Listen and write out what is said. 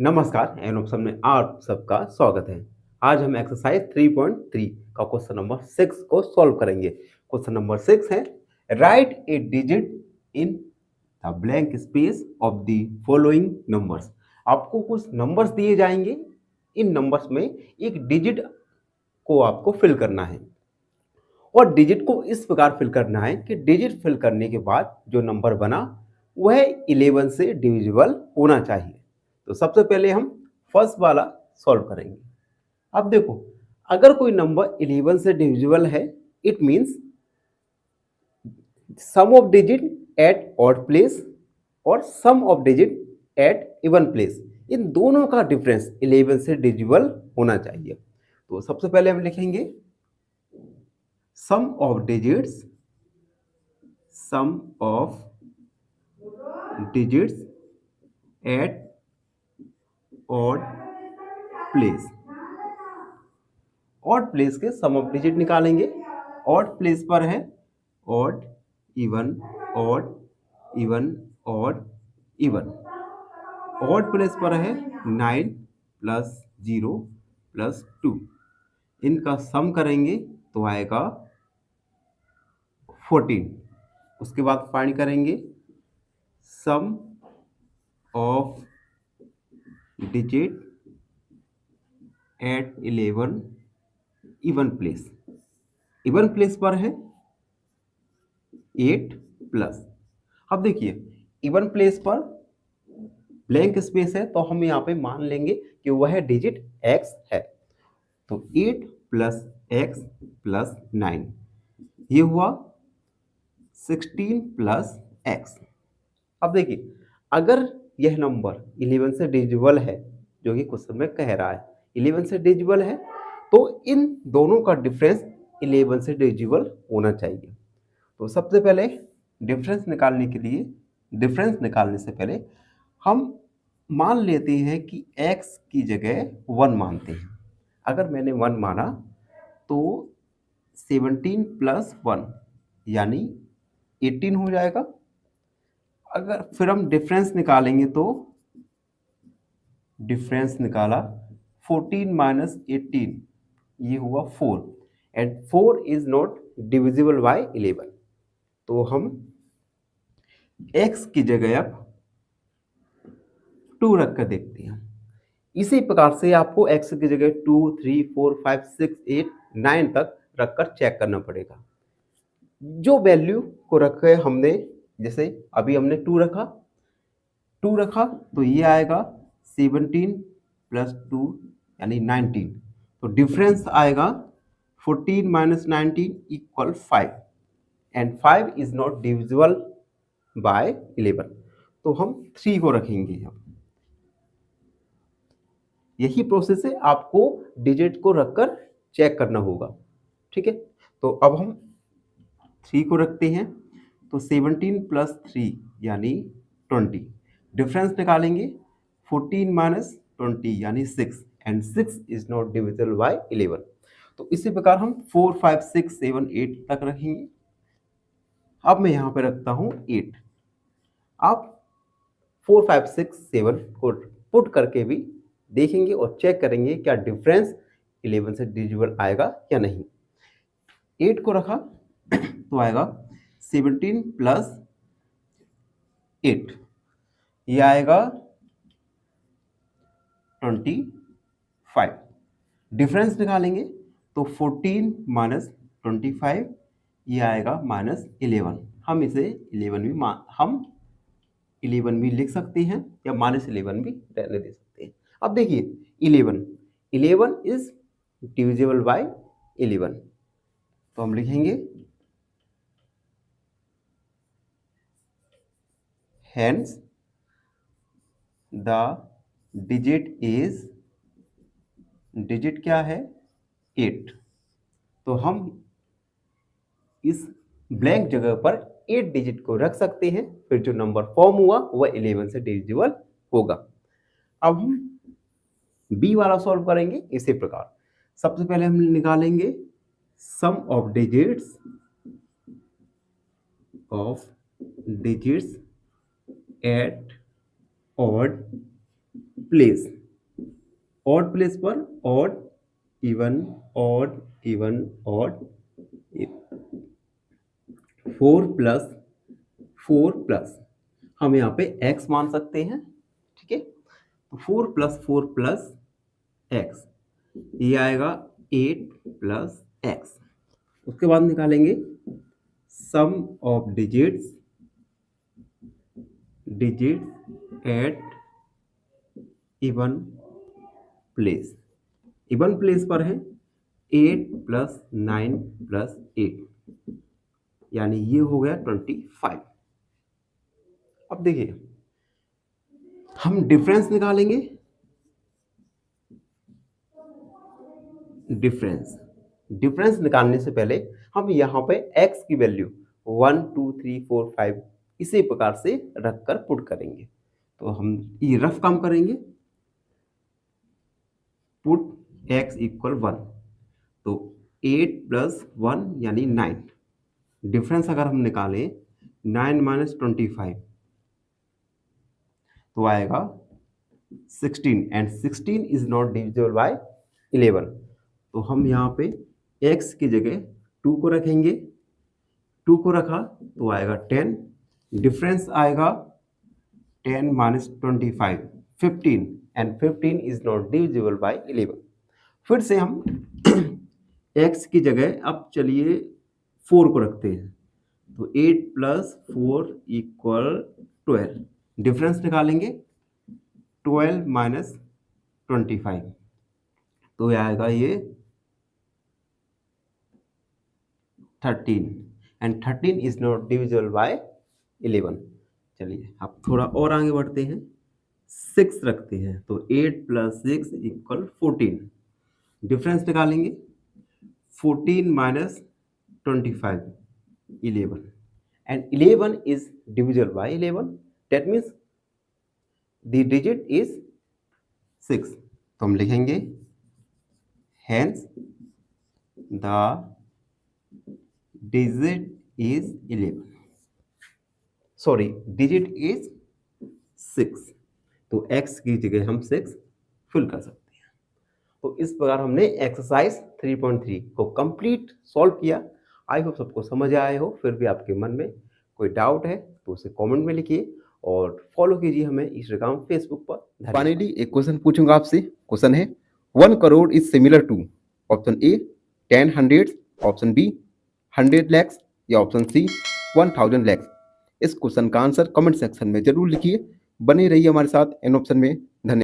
नमस्कार and option में आप सबका स्वागत है। आज हम एक्सरसाइज 3.3 का क्वेश्चन नंबर 6 को सॉल्व करेंगे। क्वेश्चन नंबर 6 है right A digit in the blank space of the following numbers. आपको कुछ नंबर्स दिए जाएंगे, इन नंबर्स में एक डिजिट को आपको फिल करना है और डिजिट को इस प्रकार फिल करना है कि डिजिट फिल करने के बाद जो नंबर बना वह 11 से डिविजिबल होना चाहिए। तो सबसे पहले हम फर्स्ट वाला सॉल्व करेंगे। अब देखो, अगर कोई नंबर 11 से डिविजिबल है, it means sum of digit at odd place और sum of digit at even place, इन दोनों का डिफरेंस 11 से डिविजिबल होना चाहिए। तो सबसे पहले हम लिखेंगे sum of digits at odd place। Odd place के सम ऑफ डिजिट निकालेंगे। ऑड प्लेस पर है odd, even, odd, even, odd, even. Odd place पर है 9 प्लस 0 प्लस 2। इनका सम करेंगे तो आएगा 14। उसके बाद फाइंड करेंगे sum of digit at 11 even place. Even place पर है 8 प्लस। अब देखिए, इवन प्लेस पर ब्लैंक स्पेस है तो हम यहाँ पे मान लेंगे कि वह डिजिट x है। तो 8 प्लस x प्लस 9, ये हुआ 16 प्लस x। अब देखिए, अगर यह नंबर 11 से डिविजिबल है, जो कि क्वेश्चन में कह रहा है 11 से डिविजिबल है, तो इन दोनों का डिफरेंस 11 से डिविजिबल होना चाहिए। तो सबसे पहले डिफरेंस निकालने के लिए, डिफरेंस निकालने से पहले हम मान लेते हैं कि x की जगह 1 मानते हैं। अगर मैंने 1 माना तो 17 प्लस 1 यानी 18 हो जाएगा। अगर फिर हम डिफरेंस निकालेंगे तो डिफरेंस निकाला 14 माइनस 18, ये हुआ 4 and 4 is not divisible by 11। तो हम x की जगह अब 2 रख कर देखते हैं। इसी प्रकार से आपको x की जगह 2, 3, 4, 5, 6, 8, 9 तक रखकर चेक करना पड़ेगा। जो वैल्यू को रखे हमने, जैसे अभी हमने 2 रखा तो ये आएगा 17 प्लस 2 यानी 19। तो डिफरेंस आएगा 14 minus 19 equal 5 and 5 is not divisible by 11। तो हम 3 को रखेंगे। अब यही प्रोसेस है, आपको डिजिट को रखकर चेक करना होगा। ठीक है, तो अब हम 3 को रखते हैं। तो 17 प्लस 3 यानी 20। डिफरेंस निकालेंगे 14 माइनस 20 यानी 6 and 6 is not divisible by 11। तो इसी प्रकार हम 4, 5, 6, 7, 8 तक रखेंगे। अब मैं यहाँ पे रखता हूँ 8। आप 4, 5, 6, 7 को पुट करके भी देखेंगे और चेक करेंगे क्या डिफरेंस 11 से डिविजिबल आएगा या नहीं। 8 को रखा तो आएगा 17 प्लस 8, ये आएगा 25। डिफरेंस निकालेंगे तो 14 माइनस 25, ये आएगा माइनस 11। हम इसे 11 भी लिख सकते हैं या माइनस 11 भी रहने दे सकते हैं। अब देखिए 11 इज डिविजिबल बाय 11। तो हम लिखेंगे hence the digit is, digit क्या है 8। तो हम इस ब्लैंक जगह पर 8 डिजिट को रख सकते हैं, फिर जो नंबर फॉर्म हुआ वह 11 से डिविजिबल होगा। अब हम बी वाला सॉल्व करेंगे इसी प्रकार। सबसे पहले हम निकालेंगे sum of digits at odd place, odd place पर odd, even, odd, even, odd, 4 plus हम यहाँ पे x मान सकते हैं, ठीक है। तो 4 प्लस 4 प्लस x, ये आएगा 8 प्लस x। उसके बाद निकालेंगे sum of digits at even place. Even place पर है 8 प्लस 9 प्लस 8, यानी ये हो गया 25। अब देखिए हम डिफरेंस निकालेंगे। डिफरेंस निकालने से पहले हम यहाँ पे x की वैल्यू 1 2 3 4 5 इसी प्रकार से रखकर पुट करेंगे। तो हम ये रफ काम करेंगे, पुट x इक्वल 1, तो 8 प्लस 1 यानी 9। डिफरेंस अगर हम निकालें 9 माइनस 25 तो आएगा 16, and 16 is not divisible by 11। तो हम यहाँ पे x की जगह 2 को रखेंगे, 2 को रखा तो आएगा 10, डिफरेंस आएगा 10 minus 25 15, and 15 is not divisible by 11। फिर से हम x की जगह अब चलिए 4 को रखते हैं, तो 8 प्लस 4 इक्वल 12। डिफरेंस निकालेंगे 12 माइनस 25 तो आएगा ये 13, and 13 is not divisible by 11। चलिए अब थोड़ा और आगे बढ़ते हैं, 6 रखते हैं, तो 8 प्लस 6 इक्वल 14। डिफरेंस निकालेंगे 14 minus 25 11, and 11 is divisible by 11, that means the digit is 6। तो हम लिखेंगे hence the digit is 11, sorry digit is 6। तो x की जगह हम 6 फिल कर सकते हैं। तो इस प्रकार हमने एक्सरसाइज 3.3 को कंप्लीट सॉल्व किया। आई होप सबको समझ आए हो। फिर भी आपके मन में कोई डाउट है तो उसे कमेंट में लिखिए और फॉलो कीजिए हमें इंस्टाग्राम फेसबुक पर। फाइनली एक क्वेश्चन पूछूंगा आपसे। क्वेश्चन है 1 crore is similar to option A 10 hundreds, option B 100 lakhs या ऑप्शन सी 1000 lakhs। इस क्वेश्चन का आंसर कमेंट सेक्शन में जरूर लिखिए। बने रहिए हमारे साथ इन ऑप्शन में।